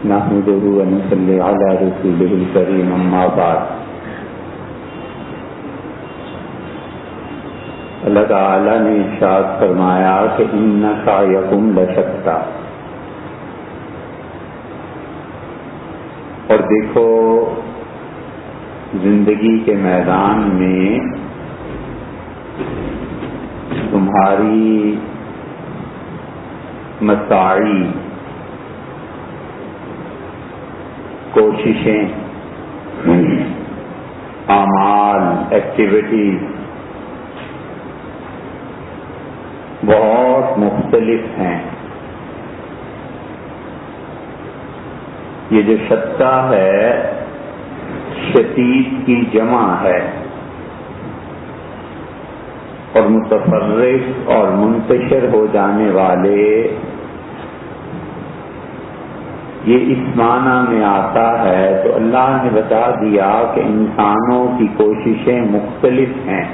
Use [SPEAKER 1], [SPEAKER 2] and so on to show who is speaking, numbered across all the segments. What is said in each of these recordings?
[SPEAKER 1] نحمده ونصلي على رسوله الكريم اما بعد اللہ تعالی نے ارشاد فرمایا کہ ان سعیکم لشتی، اور دیکھو زندگی کے میدان میں تمہاری مساعی، کوششیں، اعمال، ایکٹیویٹیز بہت مختلف ہیں۔ یہ جو شتیٰ ہے شتیت کی جمع ہے، اور متفرق اور منتشر ہو جانے والے، یہ اس معنی میں آتا ہے۔ تو اللہ نے بتا دیا کہ انسانوں کی کوششیں مختلف ہیں،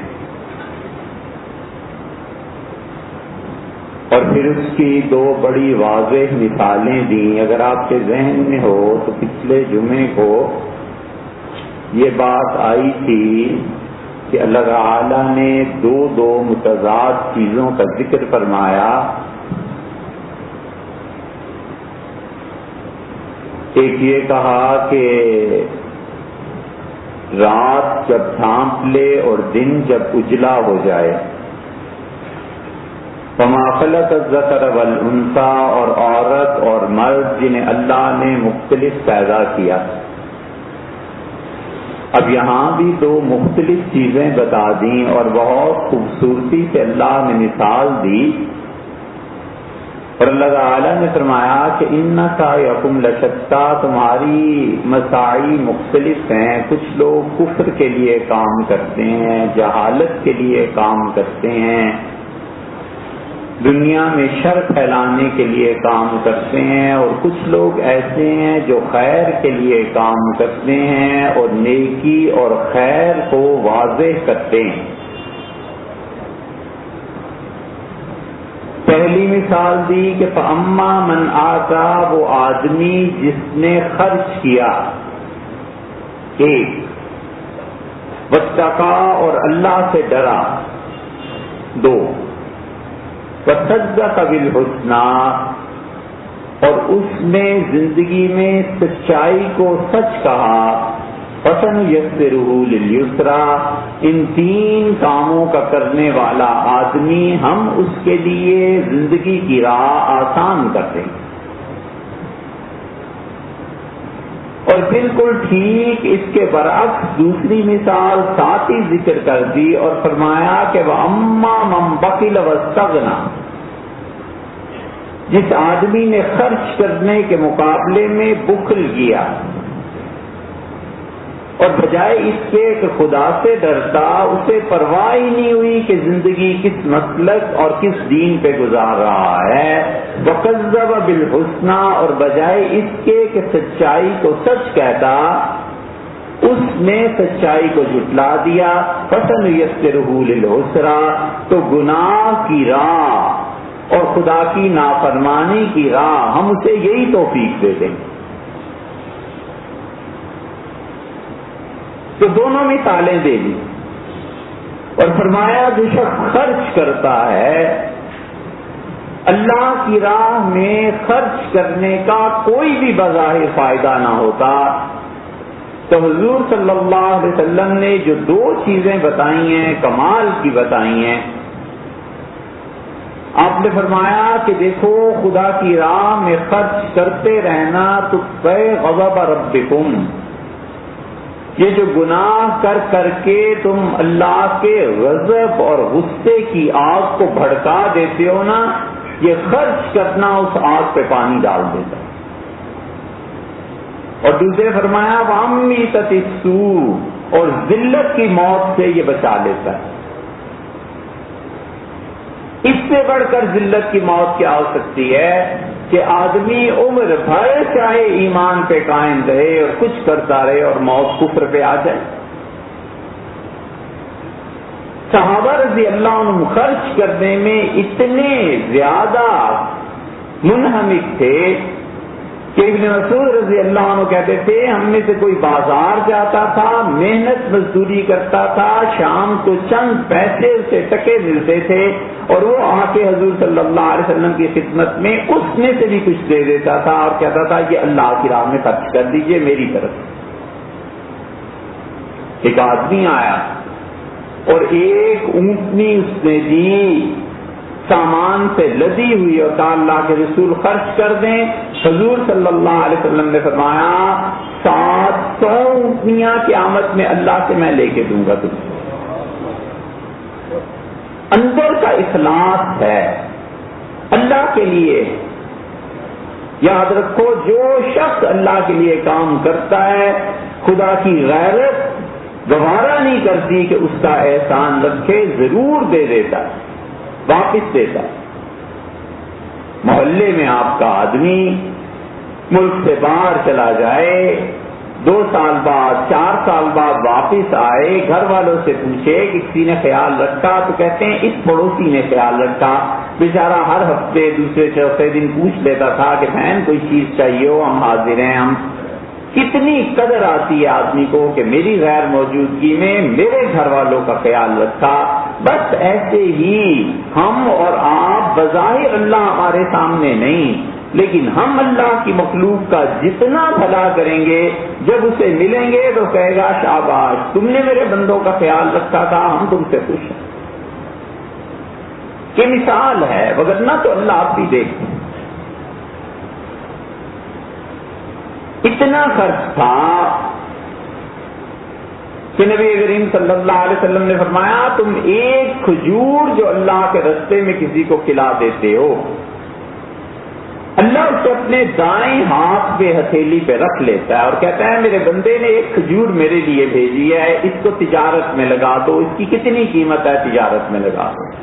[SPEAKER 1] اور پھر اس کی دو بڑی واضح مثالیں دیں۔ اگر آپ کے ذہن میں ہو تو پچھلے جمعے کو یہ بات آئی تھی کہ اللہ تعالی نے دو متضاد چیزوں کا ذکر فرمایا۔ ایک یہ کہا کہ رات جب ڈھانپ لے اور دن جب اجلا ہو جائے، فما خلق الذکر والانثی، اور عورت اور مرد جنہیں اللہ نے مختلف پیدا کیا۔ اب یہاں بھی دو مختلف چیزیں بتا دیں اور بہت خوبصورتی سے اللہ نے مثال دی، اور اللہ تعالی نے فرمایا کہ ان سعیکم لشتی، تمہاری مساعی مختلف ہیں۔ کچھ لوگ کفر کے لیے کام کرتے ہیں، جہالت کے لیے کام کرتے ہیں، دنیا میں شر پھیلانے کے لیے کام کرتے ہیں، اور کچھ لوگ ایسے ہیں جو خیر کے لیے کام کرتے ہیں اور نیکی اور خیر کو واضح کرتے ہیں۔ پہلی مثال دی کہ فاما من آتا، وہ آدمی جس نے خرچ کیا، ایک، واتقا، اور اللہ سے ڈرا، دو، وصدق بالحسنی، اور اس نے زندگی میں سچائی کو سچ کہا، فسنیسرہ للیسری، ان تین کاموں کا کرنے والا آدمی ہم اس کے لیے زندگی کی راہ آسان کر دیں گے۔ اور بالکل ٹھیک اس کے برعکس دوسری مثال ساتھ ہی ذکر کر دی اور فرمایا کہ وَأَمَّا مَن بَخِلَ وَاسْتَغْنَىٰ، جس آدمی نے خرچ کرنے کے مقابلے میں بخل کیا، اور بجائے اس کے کہ خدا سے ڈرتا، اسے پرواہ ہی نہیں ہوئی کہ زندگی کس مسلک اور کس دین پہ گزار رہا ہے، وَكَذَّبَ بِالْحُسْنَىٰ، اور بجائے اس کے کہ سچائی کو سچ کہتا، اس نے سچائی کو جھٹلا دیا، فَسَنُيَسِّرُهُ لِلْعُسْرَىٰ، تو گناہ کی راہ اور خدا کی نافرمانی کی راہ ہم اسے یہی توفیق دے دیں گے۔ تو دونوں مثالیں دے دی اور فرمایا جو شخص خرچ کرتا ہے، اللہ کی راہ میں خرچ کرنے کا کوئی بھی بظاہر فائدہ نہ ہوتا، تو حضور صلی اللہ علیہ وسلم نے جو دو چیزیں بتائی ہیں، کمال کی بتائی ہیں، آپ نے فرمایا کہ دیکھو خدا کی راہ میں خرچ کرتے رہنا تو غضب ربکم، یہ جو گناہ کر کر کے تم اللہ کے غضب اور غصے کی آگ کو بھڑکا دیتے ہو نا، یہ خرچ کرنا اس آگ پہ پانی ڈال دیتا۔ اور دوسرے فرمایا وَأَمِّيتَتِ السُّوءِ، اور ذلت کی موت سے یہ بچا لیتا ہے۔ اس سے بڑھ کر ذلت کی موت کیا ہو سکتی ہے کہ آدمی عمر بھر چاہے ایمان پہ قائم رہے اور کچھ کرتا رہے اور موت کفر پہ آ جائے۔ صحابہ رضی اللہ عنہ خرچ کرنے میں اتنے زیادہ منہمک تھے کہ ابن مسعود رضی اللہ عنہ کہتے تھے ہم میں سے کوئی بازار جاتا تھا، محنت مزدوری کرتا تھا، شام کو چند پیسے اسے ٹکے ملتے تھے اور وہ آ کے حضور صلی اللہ علیہ وسلم کی خدمت میں اس میں سے بھی کچھ دے دیتا تھا اور کہتا تھا یہ اللہ کی راہ میں خرچ کر دیجئے میری طرف۔ ایک آدمی آیا اور ایک اونٹنی اس نے دی، سامان سے لدی ہوئی، اور کہا اللہ کے رسول خرچ کر دیں۔ حضور صلی اللہ علیہ وسلم نے فرمایا 700 اونٹنیاں قیامت میں اللہ سے میں لے کے دوں گا تم سے۔ اندر کا اخلاص ہے اللہ کے لیے۔ یاد رکھو جو شخص اللہ کے لیے کام کرتا ہے خدا کی غیرت گوارا نہیں کرتی کہ اس کا احسان رکھے، ضرور دے دیتا ہے، واپس دیتا ہے۔ محلے میں آپ کا آدمی ملک سے باہر چلا جائے، 2 سال بعد 4 سال بعد واپس آئے، گھر والوں سے پوچھے کہ کسی نے خیال رکھا، تو کہتے ہیں اس پڑوسی نے خیال رکھا، بیچارہ ہر ہفتے دوسرے چوتھے دن پوچھ لیتا تھا کہ بہن کوئی چیز چاہیے ہو ہم حاضر ہیں۔ ہم کتنی قدر آتی ہے آدمی کو کہ میری غیر موجودگی میں میرے گھر والوں کا خیال رکھا۔ بس ایسے ہی ہم اور آپ بظاہر اللہ ہمارے سامنے نہیں، لیکن ہم اللہ کی مخلوق کا جتنا بھلا کریں گے جب اسے ملیں گے تو کہے گا شاباش تم نے میرے بندوں کا خیال رکھا تھا، ہم تم سے خوش ہیں۔ یہ مثال ہے، وگرنہ تو اللہ آپ بھی دیکھتے ہیں۔ اتنا خرچ تھا کہ نبی کریم صلی اللہ علیہ وسلم نے فرمایا تم ایک کھجور جو اللہ کے رستے میں کسی کو کھلا دیتے ہو، اللہ اسے اپنے دائیں ہاتھ پہ ہتھیلی پہ رکھ لیتا ہے اور کہتا ہے میرے بندے نے ایک کھجور میرے لیے بھیجی ہے، اس کو تجارت میں لگا دو، اس کی کتنی قیمت ہے تجارت میں لگا دو۔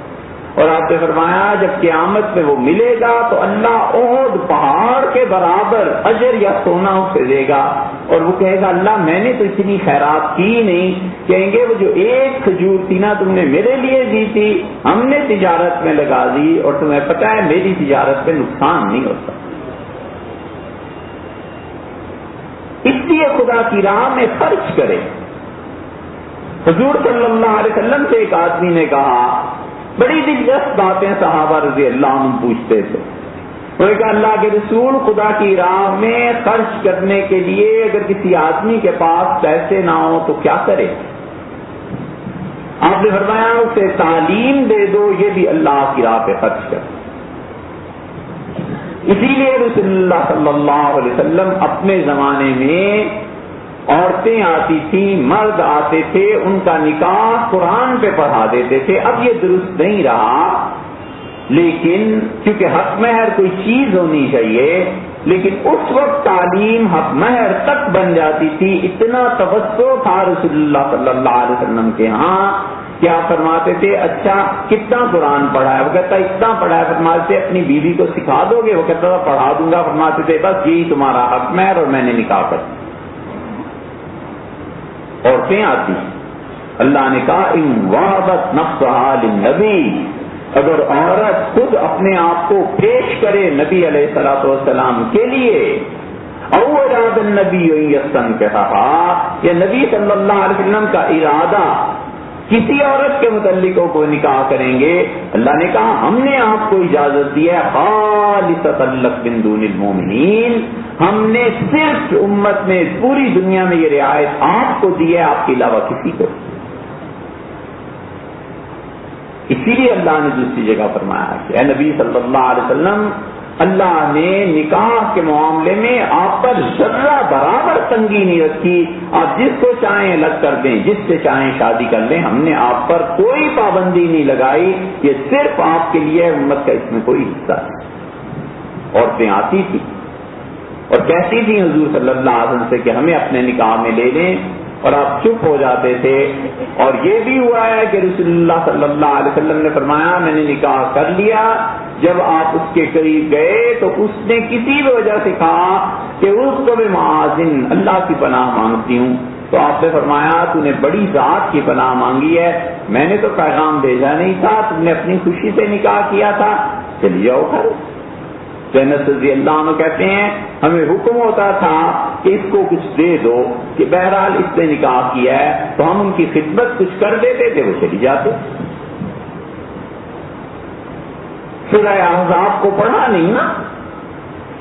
[SPEAKER 1] اور آپ نے فرمایا جب قیامت میں وہ ملے گا تو اللہ احد پہاڑ کے برابر اجر یا سونا اسے دے گا، اور وہ کہے گا اللہ میں نے تو اتنی خیرات کی نہیں۔ کہیں گے وہ جو ایک کھجور تھی نا تم نے میرے لیے دی تھی، ہم نے تجارت میں لگا دی، اور تمہیں پتہ ہے میری تجارت میں نقصان نہیں ہوتا۔ اس لیے خدا کی راہ میں خرچ کرے۔ حضور صلی اللہ علیہ وسلم سے ایک آدمی نے کہا، بڑی دلچسپ باتیں صحابہ رضی اللہ عنہ پوچھتے تھے، وہ کہا اللہ کے رسول خدا کی راہ میں خرچ کرنے کے لیے اگر کسی آدمی کے پاس پیسے نہ ہو تو کیا کرے؟ آپ نے فرمایا اسے تعلیم دے دو، یہ بھی اللہ کی راہ پہ خرچ کر۔ اسی لیے رسول اللہ صلی اللہ علیہ وسلم اپنے زمانے میں عورتیں آتی تھیں، مرد آتے تھے، ان کا نکاح قرآن پہ پڑھا دیتے تھے۔ اب یہ درست نہیں رہا، لیکن کیونکہ حق مہر کوئی چیز ہونی چاہیے، لیکن اس وقت تعلیم حق مہر تک بن جاتی تھی۔ اتنا توسع تھا رسول اللہ صلی اللہ علیہ وسلم کے ہاں کہ آپ فرماتے تھے اچھا کتنا قرآن پڑھا ہے؟ وہ کہتا اتنا پڑھا ہے۔ فرماتے تھے اپنی بیوی کو سکھا دو گے؟ وہ کہتا تھا پڑھا دوں گا۔ فرماتے تھے بس یہی تمہارا حق مہر اور میں نے نکاح کر دیا۔ عورتیں آتی، اللہ نے کہا ان وہبت نفسها للنبی، اگر عورت خود اپنے آپ کو پیش کرے نبی علیہ الصلوۃ والسلام کے لیے، او اراد النبی ان یستنکحها، یا نبی صلی اللہ علیہ وسلم کا ارادہ کسی عورت کے متعلق کو نکاح کریں گے، اللہ نے کہا ہم نے آپ کو اجازت دی ہے خالصۃ لک من دون المؤمنین، ہم نے صرف امت میں پوری دنیا میں یہ رعایت آپ کو دی ہے، آپ کے علاوہ کسی کو۔ اسی لیے اللہ نے دوسری جگہ فرمایا کہ اے نبی صلی اللہ علیہ وسلم اللہ نے نکاح کے معاملے میں آپ پر ذرہ برابر تنگی نہیں رکھی، آپ جس کو چاہیں الگ کر دیں، جس سے چاہیں شادی کر لیں، ہم نے آپ پر کوئی پابندی نہیں لگائی، یہ صرف آپ کے لیے، امت کا اس میں کوئی حصہ نہیں۔ عورتیں آتی تھی اور کہتی تھی حضور صلی اللہ علیہ وسلم سے کہ ہمیں اپنے نکاح میں لے لیں، اور آپ چپ ہو جاتے تھے۔ اور یہ بھی ہوا ہے کہ رسول اللہ صلی اللہ علیہ وسلم نے فرمایا میں نے نکاح کر لیا، جب آپ اس کے قریب گئے تو اس نے کسی بھی وجہ سے کہا کہ اس کو بھی معاذن اللہ کی پناہ مانگتی ہوں، تو آپ نے فرمایا تو نے بڑی ذات کی پناہ مانگی ہے، میں نے تو پیغام بھیجا نہیں تھا، تم نے اپنی خوشی سے نکاح کیا تھا، چلی جاؤ گھر۔ انس رضی اللہ عنہ کہتے ہیں ہمیں حکم ہوتا تھا کہ اس کو کچھ دے دو، کہ بہرحال اس نے نکاح کیا ہے، تو ہم ان کی خدمت کچھ کر دیتے تھے، وہ چلی جاتے۔ سورہ احزاب کو پڑھا نہیں نا،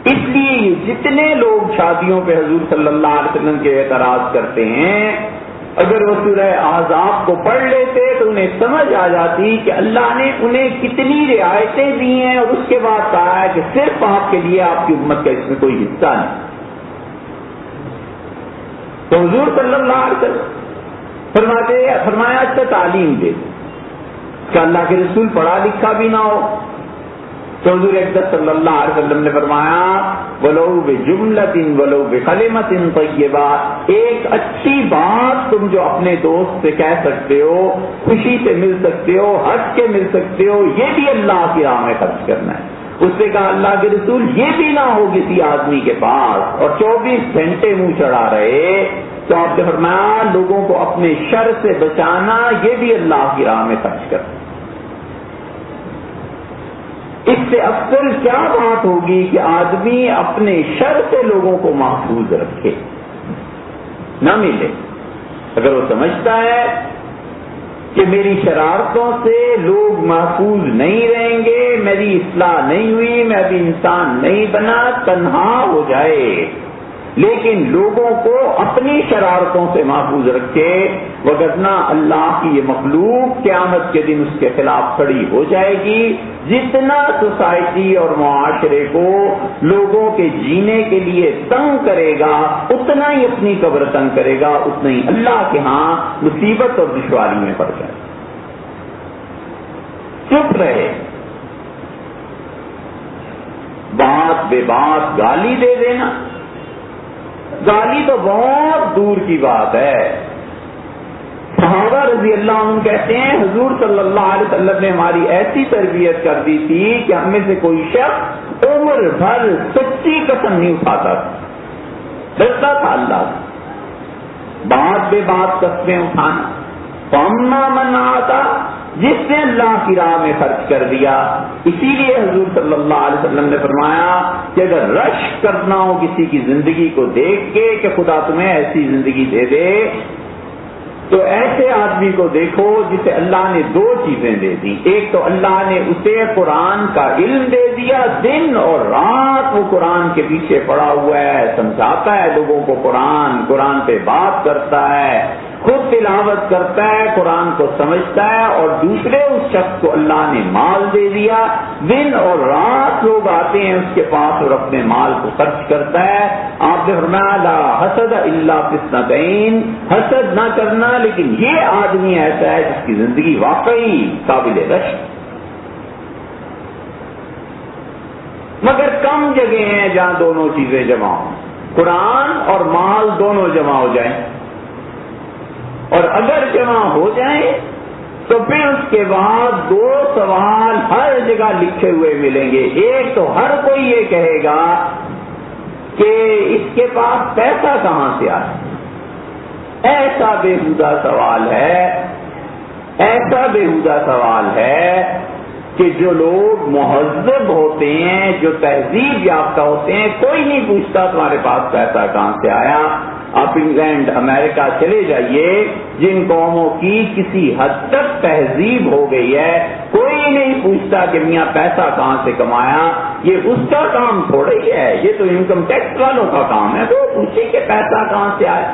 [SPEAKER 1] اس لیے یہ جتنے لوگ شادیوں پہ حضور صلی اللہ علیہ وسلم کے اعتراض کرتے ہیں، اگر وہ سورہ احزاب کو پڑھ لیتے تو انہیں سمجھ آ جاتی کہ اللہ نے انہیں کتنی رعایتیں دی ہیں، اور اس کے بعد کہا ہے کہ صرف آپ کے لیے، آپ کی امت کا اس میں کوئی حصہ نہیں۔ تو حضور صلی اللہ علیہ وسلم فرمایا اچھا تعلیم دے کہ اللہ کے رسول پڑھا لکھا بھی نہ ہو، تو حضور اقدس صلی اللہ علیہ وسلم نے فرمایا وَلَوْ بِجُمْلَةٍ وَلَوْ بِكَلِمَةٍ طَيِّبَةٍ، ایک اچھی بات تم جو اپنے دوست سے کہہ سکتے ہو، خوشی سے مل سکتے ہو، ہنس کے مل سکتے ہو، یہ بھی اللہ کی راہ میں خرچ کرنا ہے۔ اس نے کہا اللہ کے رسول یہ بھی نہ ہو کسی آدمی کے پاس اور 24 گھنٹے منہ چڑھا رہے، تو آپ نے فرمایا لوگوں کو اپنے شر سے بچانا، یہ بھی اللہ کی راہ میں خرچ کرنا۔ اس سے افضل کیا بات ہوگی کہ آدمی اپنے شر سے لوگوں کو محفوظ رکھے، نہ ملے۔ اگر وہ سمجھتا ہے کہ میری شرارتوں سے لوگ محفوظ نہیں رہیں گے، میری اصلاح نہیں ہوئی، میں ابھی انسان نہیں بنا، تنہا ہو جائے، لیکن لوگوں کو اپنی شرارتوں سے محفوظ رکھے، وگرنہ اللہ کی یہ مخلوق قیامت کے دن اس کے خلاف کھڑی ہو جائے گی۔ جتنا سوسائٹی اور معاشرے کو لوگوں کے جینے کے لیے تنگ کرے گا، اتنا ہی اپنی قبر تنگ کرے گا، اتنا ہی اللہ کے ہاں مصیبت اور دشواری میں پڑ جائے۔ چپ رہے، بات بے بات گالی دے دینا، گالی تو بہت دور کی بات ہے۔ صحابہ رضی اللہ عنہ کہتے ہیں حضور صلی اللہ علیہ وسلم نے ہماری ایسی تربیت کر دی تھی کہ ہم میں سے کوئی شخص عمر بھر سچی قسم نہیں اٹھاتا تھا، ڈرتا تھا اللہ سے۔ بات بے بات قسمیں اٹھانا، فَأَمَّا مَنْ آتَى، جس نے اللہ کی راہ میں خرچ کر دیا۔ اسی لیے حضور صلی اللہ علیہ وسلم نے فرمایا کہ اگر رشک کرنا ہو کسی کی زندگی کو دیکھ کے کہ خدا تمہیں ایسی زندگی دے دے، تو ایسے آدمی کو دیکھو جسے اللہ نے دو چیزیں دے دی۔ ایک تو اللہ نے اسے قرآن کا علم دے دیا، دن اور رات وہ قرآن کے پیچھے پڑا ہوا ہے، سمجھاتا ہے لوگوں کو قرآن پہ بات کرتا ہے، خود تلاوت کرتا ہے، قرآن کو سمجھتا ہے، اور دوسرے اس شخص کو اللہ نے مال دے دیا، دن اور رات لوگ آتے ہیں اس کے پاس اور اپنے مال کو خرچ کرتا ہے۔ آپ نے فرمایا لا حسد الا فی اثنتین، حسد نہ کرنا، لیکن یہ آدمی ایسا ہے جس کی زندگی واقعی قابل رشک۔ مگر کم جگہ ہیں جہاں دونوں چیزیں جمع ہوں، قرآن اور مال دونوں جمع ہو جائیں، اور اگر جمع ہو جائیں تو پھر اس کے بعد دو سوال ہر جگہ لکھے ہوئے ملیں گے۔ ایک تو ہر کوئی یہ کہے گا کہ اس کے پاس پیسہ کہاں سے آیا، ایسا بےہودہ سوال ہے، ایسا بےہودہ سوال ہے کہ جو لوگ مہذب ہوتے ہیں، جو تہذیب یافتہ ہوتے ہیں، کوئی نہیں پوچھتا تمہارے پاس پیسہ کہاں سے آیا۔ آپ انگلینڈ امریکہ چلے جائیے، جن قوموں کی کسی حد تک تہذیب ہو گئی ہے، کوئی نہیں پوچھتا کہ میاں پیسہ کہاں سے کمایا، یہ اس کا کام تھوڑا ہی ہے، یہ تو انکم ٹیکس والوں کا کام ہے، وہ پوچھے کہ پیسہ کہاں سے آیا۔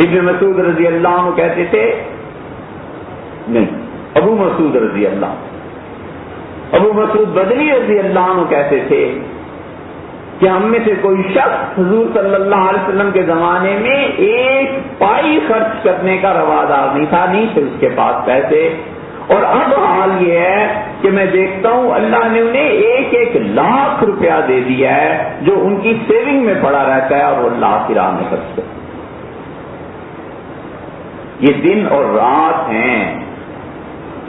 [SPEAKER 1] ابن مسعود رضی اللہ عنہ کہتے تھے، نہیں، ابو مسعود رضی اللہ، ابو مسعود بدری رضی اللہ عنہ کہتے تھے کہ ہم میں سے کوئی شخص حضور صلی اللہ علیہ وسلم کے زمانے میں ایک پائی خرچ کرنے کا روادار نہیں تھا، نہیں تھے اس کے پاس پیسے، اور اب حال یہ ہے کہ میں دیکھتا ہوں اللہ نے انہیں 1 لاکھ روپیہ دے دیا ہے جو ان کی سیونگ میں پڑا رہتا ہے، اور وہ اللہ کی راہ میں خرچ کرتے۔ یہ دن اور رات ہیں،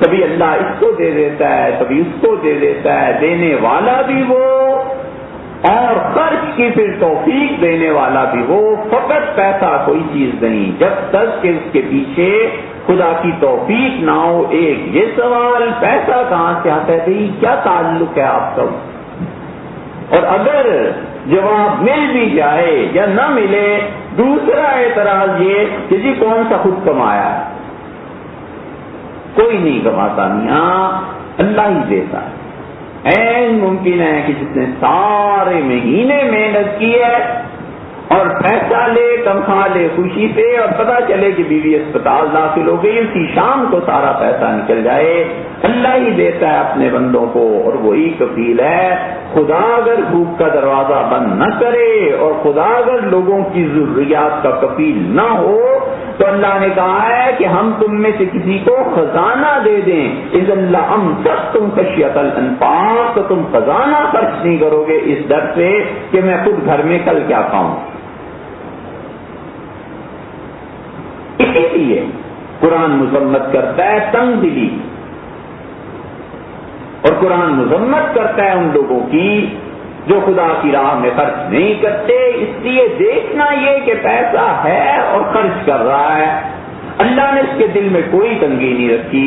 [SPEAKER 1] کبھی اللہ اس کو دے دیتا ہے، کبھی اس کو دے دیتا ہے، دینے والا بھی وہ اور خرچ کی پھر توفیق دینے والا بھی وہ، فقط پیسہ کوئی چیز نہیں، جب تک کہ اس کے پیچھے خدا کی توفیق نہ ہو. ایک یہ سوال پیسہ کہاں سے آتا ہے بھائی، کیا تعلق ہے آپ کا؟ اور اگر جواب مل بھی جائے یا نہ ملے، دوسرا اعتراض یہ کہ جی کون سا خود کمایا ہے؟ کوئی نہیں کماتا میاں، اللہ ہی دیتا ہے. این ممکن ہے کہ جس نے سارے مہینے محنت کی ہے اور پیسہ لے، تنخواہ لے خوشی سے، اور پتا چلے کہ بیوی اسپتال داخل ہو گئی، اسی شام کو سارا پیسہ نکل جائے. اللہ ہی دیتا ہے اپنے بندوں کو اور وہی کفیل ہے. خدا اگر بھوک کا دروازہ بند نہ کرے اور خدا اگر لوگوں کی ضروریات کا کفیل نہ ہو تو اللہ نے کہا ہے کہ ہم تم میں سے کسی کو خزانہ دے دیں. اذا لامسکتم خشیۃ الانفاق، تو تم خزانہ خرچ نہیں کرو گے اس ڈر سے کہ میں خود گھر میں کل کیا کھاؤں. اسی لیے قرآن مذمت کرتا ہے تنگ دلی، اور قرآن مذمت کرتا ہے ان لوگوں کی جو خدا کی راہ میں خرچ نہیں کرتے. اس لیے دیکھنا یہ کہ پیسہ ہے اور خرچ کر رہا ہے. اللہ نے اس کے دل میں کوئی تنگی نہیں رکھی.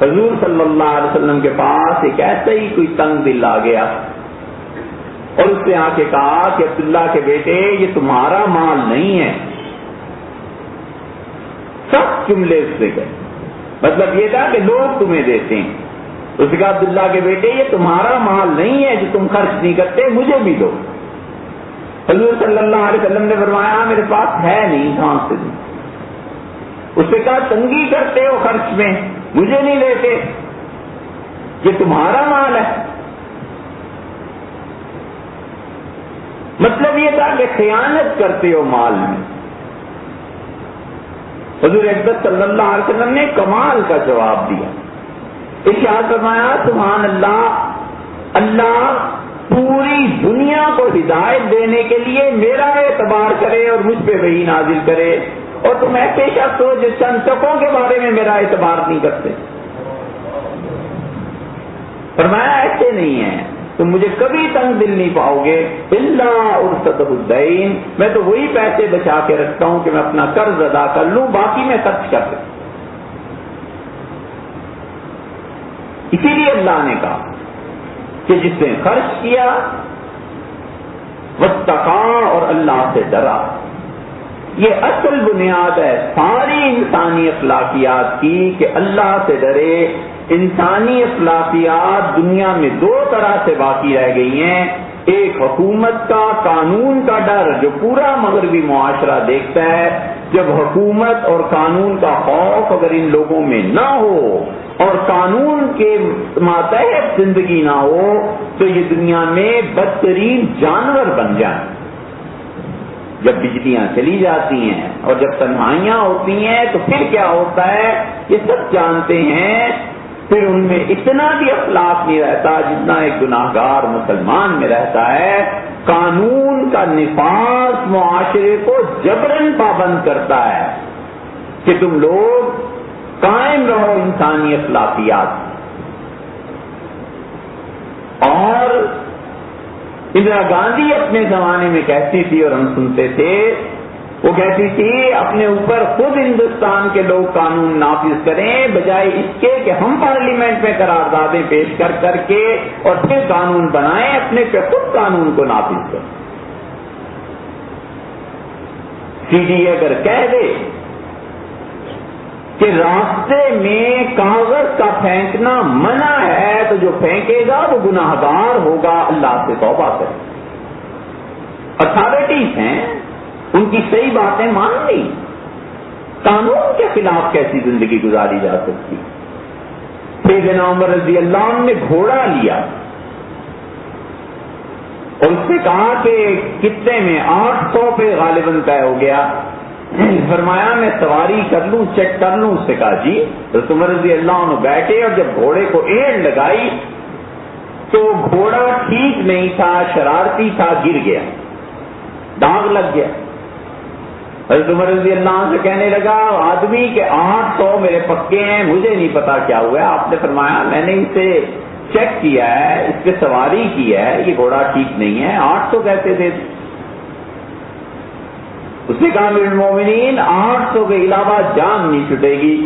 [SPEAKER 1] حضور صلی اللہ علیہ وسلم کے پاس ایک ایسا ہی کوئی تنگ دل آ گیا اور اس نے آ کے کہا کہ عبداللہ کے بیٹے یہ تمہارا مال نہیں ہے. سب جملے اس سے گئے، مطلب یہ تھا کہ لوگ تمہیں دیتے ہیں. اس نے کہا عبداللہ کے بیٹے یہ تمہارا مال نہیں ہے جو تم خرچ نہیں کرتے، مجھے بھی دو. حضور صلی اللہ علیہ وسلم نے فرمایا میرے پاس ہے نہیں، کہاں سے دوں. اس نے کہا تنگی کرتے ہو خرچ میں، مجھے نہیں دیتے، یہ تمہارا مال ہے. مطلب یہ تھا کہ خیانت کرتے ہو مال میں. حضور اکبر صلی اللہ علیہ وسلم نے کمال کا جواب دیا. ارشاد فرمایا سبحان اللہ، اللہ پوری دنیا کو ہدایت دینے کے لیے میرا اعتبار کرے اور مجھ پہ وحی نازل کرے، اور تم ایسے شخص ہو جس چند ٹکوں کے بارے میں میرا اعتبار نہیں کرتے. فرمایا ایسے نہیں ہے، تم مجھے کبھی تنگ دل نہیں پاؤ گے. الا ارتدہ الدین، میں تو وہی پیسے بچا کے رکھتا ہوں کہ میں اپنا قرض ادا کر لوں، باقی میں خرچ کر دوں. اسی لیے اللہ نے کہا کہ جس نے خرچ کیا واتقا، اور اللہ سے ڈرا. یہ اصل بنیاد ہے ساری انسانی اخلاقیات کی کہ اللہ سے ڈرے. انسانی اخلاقیات دنیا میں دو طرح سے باقی رہ گئی ہیں. ایک حکومت کا قانون کا ڈر جو پورا مغربی معاشرہ دیکھتا ہے. جب حکومت اور قانون کا خوف اگر ان لوگوں میں نہ ہو اور قانون کے ماتحت زندگی نہ ہو تو یہ دنیا میں بدترین جانور بن جائیں. جب بجلیاں چلی جاتی ہیں اور جب تنہائیاں ہوتی ہیں تو پھر کیا ہوتا ہے یہ سب جانتے ہیں. پھر ان میں اتنا بھی اخلاق نہیں رہتا جتنا ایک گناہگار مسلمان میں رہتا ہے. قانون کا نفاذ معاشرے کو جبراً پابند کرتا ہے کہ تم لوگ قائم رہو انسانی اخلاقیات. اور اندرا گاندھی اپنے زمانے میں کہتی تھی اور ہم سنتے تھے، وہ کہتی تھی اپنے اوپر خود ہندوستان کے لوگ قانون نافذ کریں بجائے اس کے کہ ہم پارلیمنٹ میں قراردادیں پیش کر کر کے اور پھر قانون بنائیں، اپنے پہ خود قانون کو نافذ کریں. سی ڈی اے اگر کہہ دے کہ راستے میں کاغذ کا پھینکنا منع ہے تو جو پھینکے گا وہ گناہگار ہوگا، اللہ سے توبہ کرے. اتھارٹیز ہیں، ان کی صحیح باتیں مان لی. قانون کے خلاف کیسی زندگی گزاری جا سکتی. سیدنا عمر رضی اللہ عنہ نے گھوڑا لیا اور اس سے کہا کہ کتنے میں 800 پہ غالباً طے ہو گیا. فرمایا میں سواری کر لوں، چیک کر لوں. اس سے کہا جی. تو عمر رضی اللہ عنہ بیٹھے اور جب گھوڑے کو اینڈ لگائی تو گھوڑا ٹھیک نہیں تھا، شرارتی تھا، گر گیا، داغ لگ گیا. حضرت عمر رضی اللہ عنہ سے کہنے لگا آدمی کہ 800 میرے پکے ہیں، مجھے نہیں پتا کیا ہوا ہے. آپ نے فرمایا میں نے اسے چیک کیا ہے، اس پہ سواری کی ہے، یہ گھوڑا ٹھیک نہیں ہے، 800 کیسے دے دیں. اس نے کہا امیر المومنین 800 کے علاوہ جان نہیں چھٹے گی.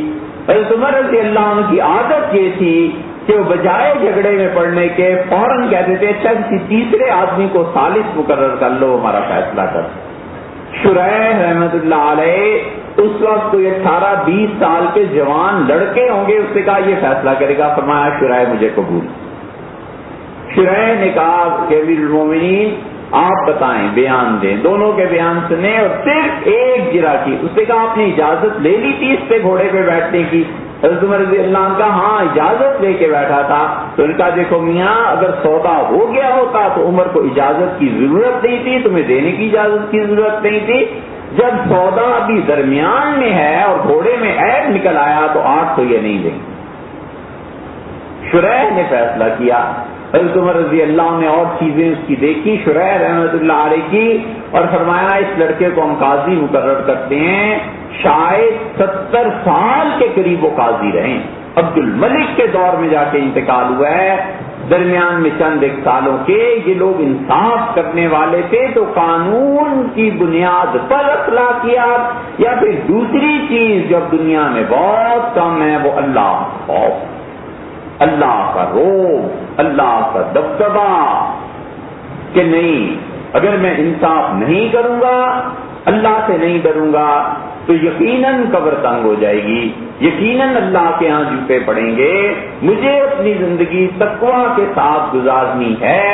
[SPEAKER 1] حضرت عمر رضی اللہ عنہ کی عادت یہ تھی کہ وہ بجائے جھگڑے میں پڑنے کے فوراً کہتے تھے اچھا کسی تیسرے آدمی کو ثالث مقرر کر لو ہمارا فیصلہ کر. شریح رحمت اللہ علیہ اس وقت کوئی 18-20 سال کے جوان لڑکے ہوں گے، اس سے کہا یہ فیصلہ کرے گا. فرمایا شریح مجھے قبول. شریح نے کہا کہ امیر المومنین آپ بتائیں، بیان دیں. دونوں کے بیان سنے اور صرف ایک جرا کی. اس نے کہا آپ نے اجازت لے لی تھی اس پہ گھوڑے پہ بیٹھنے کی؟ حضرت عمر رضی اللہ عنہ کا ہاں اجازت لے کے بیٹھا تھا. تو ان کا دیکھو میاں اگر سودا ہو گیا ہوتا تو عمر کو اجازت کی ضرورت نہیں تھی، تمہیں دینے کی اجازت کی ضرورت نہیں تھی. جب سودا ابھی درمیان میں ہے اور گھوڑے میں عیب نکل آیا تو آج تو یہ نہیں دیں. شریح نے فیصلہ کیا. حضرت عمر رضی اللہ عنہ نے اور چیزیں اس کی دیکھی شریح رحمت اللہ علیہ کی، اور فرمایا اس لڑکے کو ہم قاضی مقرر کرتے ہیں. شاید 70 سال کے قریب وہ قاضی رہے. عبد الملک کے دور میں جا کے انتقال ہوا ہے. درمیان میں چند ایک سالوں کے یہ لوگ انصاف کرنے والے تھے. تو قانون کی بنیاد پر اخلاقیات یا پھر دوسری چیز جو اب دنیا میں بہت کم ہے وہ اللہ خوف، اللہ کا روب، اللہ کا دبدبا کہ نہیں اگر میں انصاف نہیں کروں گا، اللہ سے نہیں ڈروں گا تو یقیناً قبر تنگ ہو جائے گی، یقیناً اللہ کے ہاں جوتے پڑیں گے. مجھے اپنی زندگی تقویٰ کے ساتھ گزارنی ہے.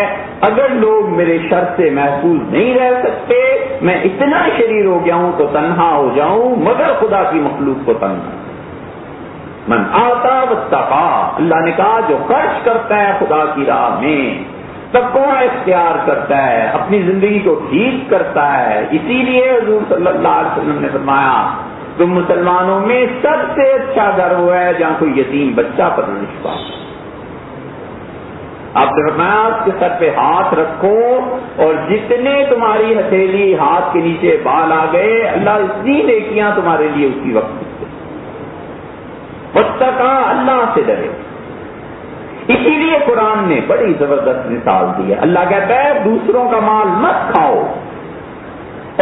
[SPEAKER 1] اگر لوگ میرے شر سے محفوظ نہیں رہ سکتے، میں اتنا شریر ہو گیا ہوں تو تنہا ہو جاؤں مگر خدا کی مخلوق کو تنگ. من آتا واتقا، اللہ نے کہا جو خرچ کرتا ہے خدا کی راہ میں، تقویٰ اختیار کرتا ہے، اپنی زندگی کو ٹھیک کرتا ہے. اسی لیے حضور صلی اللہ علیہ وسلم نے فرمایا تم مسلمانوں میں سب سے اچھا گھر وہ ہے جہاں کوئی یتیم بچہ پرورش پائے. آپ نے فرمایا اس کے سر پہ ہاتھ رکھو اور جتنے تمہاری ہتھیلی ہاتھ کے نیچے بال آ گئے اللہ اتنی نیکیاں تمہارے لیے اسی وقت. واتقا، اللہ سے ڈرے. اسی لیے قرآن نے بڑی زبردست مثال دی ہے. اللہ کہتا ہے دوسروں کا مال مت کھاؤ،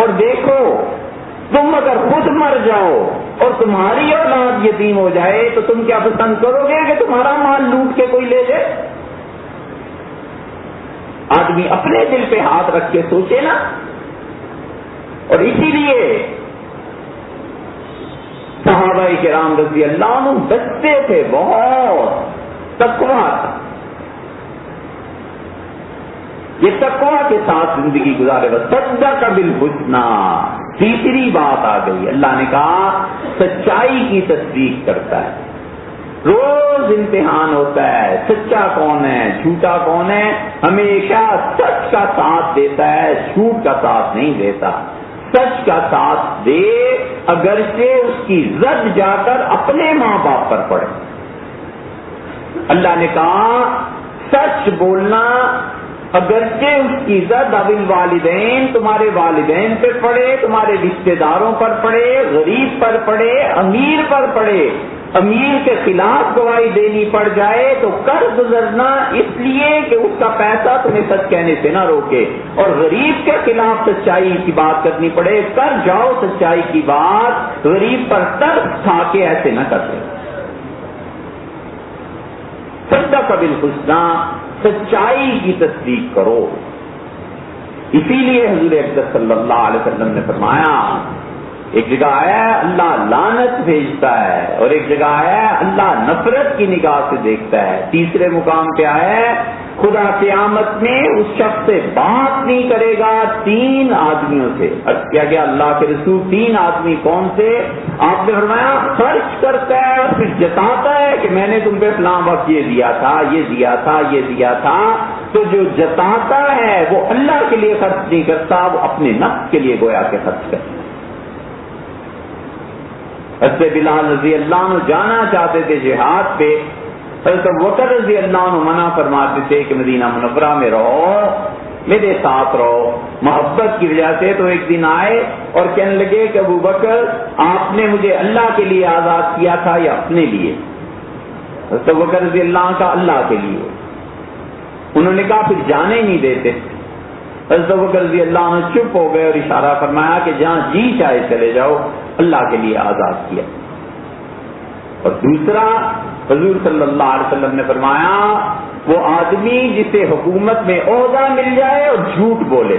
[SPEAKER 1] اور دیکھو تم اگر خود مر جاؤ اور تمہاری اولاد یتیم ہو جائے تو تم کیا پسند کرو گے کہ تمہارا مال لوٹ کے کوئی لے جائے؟ آدمی اپنے دل پہ ہاتھ رکھ کے سوچے نا. اور اسی لیے صحابہ کرام رضی اللہ عنہ بچتے تھے، بہت تقویٰ تھا. یہ تقویٰ کے ساتھ زندگی گزارے گا. صدق بالحسنی، تیسری بات آ گئی. اللہ نے کہا سچائی کی تصدیق کرتا ہے. روز امتحان ہوتا ہے، سچا کون ہے جھوٹا کون ہے. ہمیشہ سچ کا ساتھ دیتا ہے، جھوٹ کا ساتھ نہیں دیتا. سچ کا ساتھ دے اگرچہ اس کی زد جا کر اپنے ماں باپ پر پڑے. اللہ نے کہا سچ بولنا اگرچہ اس کی زد اب والدین، تمہارے والدین پہ پڑے، تمہارے رشتے داروں پر پڑے، غریب پر پڑے، امیر پر پڑے. امیر کے خلاف گواہی دینی پڑ جائے تو کر گزرنا اس لیے کہ اس کا پیسہ تمہیں سچ کہنے سے نہ روکے. اور غریب کے خلاف سچائی کی بات کرنی پڑے، کر جاؤ سچائی کی بات، غریب پر ترس کھا کے ایسے نہ کرتے. صدق بالحسنی، سچائی کی تصدیق کرو. اسی لیے حضور اقدس صلی اللہ علیہ وسلم نے فرمایا، ایک جگہ آیا ہے اللہ لعنت بھیجتا ہے، اور ایک جگہ آیا ہے اللہ نفرت کی نگاہ سے دیکھتا ہے. تیسرے مقام پہ آیا ہے خدا قیامت میں اس شخص سے بات نہیں کرے گا 3 آدمیوں سے. کیا گیا اللہ کے رسول 3 آدمی کون سے؟ آپ نے فرمایا خرچ کرتا ہے اور پھر جتاتا ہے کہ میں نے تم پہ فلاں وقت یہ دیا تھا، یہ دیا تھا، یہ دیا تھا. تو جو جتاتا ہے وہ اللہ کے لیے خرچ نہیں کرتا، وہ اپنے نفس کے لیے گویا کہ خرچ کرتا. حضرت بلال رضی اللہ عنہ جانا چاہتے تھے جہاد پہ، حضرت ابوبکر رضی اللہ عنہ منع فرماتے تھے کہ مدینہ منورہ میں رہو، میرے ساتھ رہو. محبت کی وجہ سے تو ایک دن آئے اور کہنے لگے کہ ابوبکر آپ نے مجھے اللہ کے لیے آزاد کیا تھا یا اپنے لیے؟ حضرت ابوبکر رضی اللہ عنہ کا اللہ کے لیے. انہوں نے کہا پھر جانے نہیں دیتے. حضرت ابوبکر رضی اللہ عنہ چپ ہو گئے اور اشارہ فرمایا کہ جہاں جی چاہے چلے جاؤ، اللہ کے لیے آزاد کیا. اور دوسرا حضور صلی اللہ علیہ وسلم نے فرمایا وہ آدمی جسے حکومت میں عہدہ مل جائے اور جھوٹ بولے،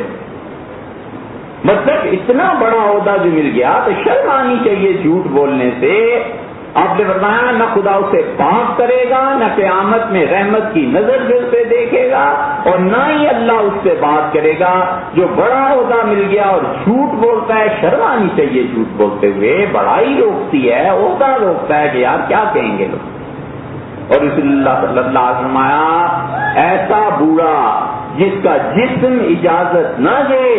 [SPEAKER 1] مطلب اتنا بڑا عہدہ جو مل گیا تو شرم آنی چاہیے جھوٹ بولنے سے. آپ نے فرمایا نہ خدا اسے پاک کرے گا، نہ قیامت میں رحمت کی نظر سے اسے دیکھے گا، اور نہ ہی اللہ اس سے بات کرے گا. جو بڑا عہدہ مل گیا اور جھوٹ بولتا ہے، شرم آنی چاہیے جھوٹ بولتے ہوئے، بڑائی روکتی ہے، عہدہ روکتا ہے کہ یار کیا کہیں گے لوگ. اور رسول اللہ صلی اللہ علیہ وسلم فرمایا ایسا بوڑھا جس کا جسم اجازت نہ دے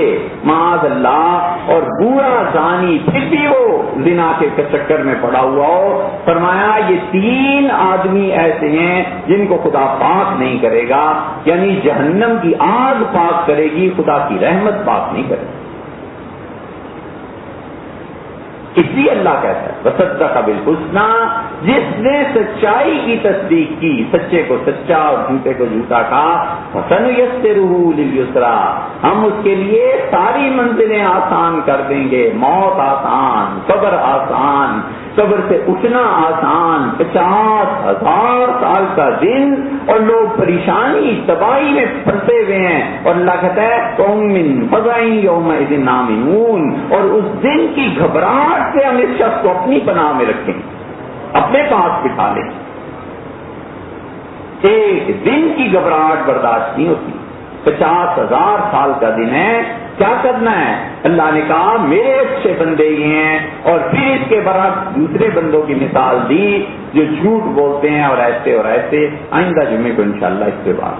[SPEAKER 1] معاذ اللہ، اور بوڑھا زانی پھر بھی وہ زنا کے چکر میں پڑا ہوا ہو، فرمایا یہ 3 آدمی ایسے ہیں جن کو خدا پاک نہیں کرے گا، یعنی جہنم کی آگ پاک کرے گی، خدا کی رحمت پاک نہیں کرے گی. اس لیے اللہ کہتا ہے وصدق بالحسنی، جس نے سچائی کی تصدیق کی، سچے کو سچا اور جھوٹے کو جھوٹا کہا، فسنیسرہ للیسرا، ہم اس کے لیے ساری منزلیں آسان کر دیں گے. موت آسان، صبر آسان، صبر سے اٹھنا آسان، 50,000 سال کا دن اور لوگ پریشانی تباہی میں پھنسے ہوئے ہیں، اور اللہ کہتا ہے قوم من فزع یومئذ آمنون، اور اس دن کی گھبراہٹ سے ہم اس شخص کو اپنی پناہ میں رکھیں، اپنے پاس بٹھا لیں. ایک دن کی گھبراہٹ برداشت نہیں ہوتی، 50,000 سال کا دن ہے. کیا کرنا ہے؟ اللہ نے کہا میرے اچھے بندے یہ ہیں، اور پھر اس کے برعکس دوسرے بندوں کی مثال دی جو جھوٹ بولتے ہیں اور ایسے اور ایسے. آئندہ جمعے کو انشاءاللہ اس کے بعد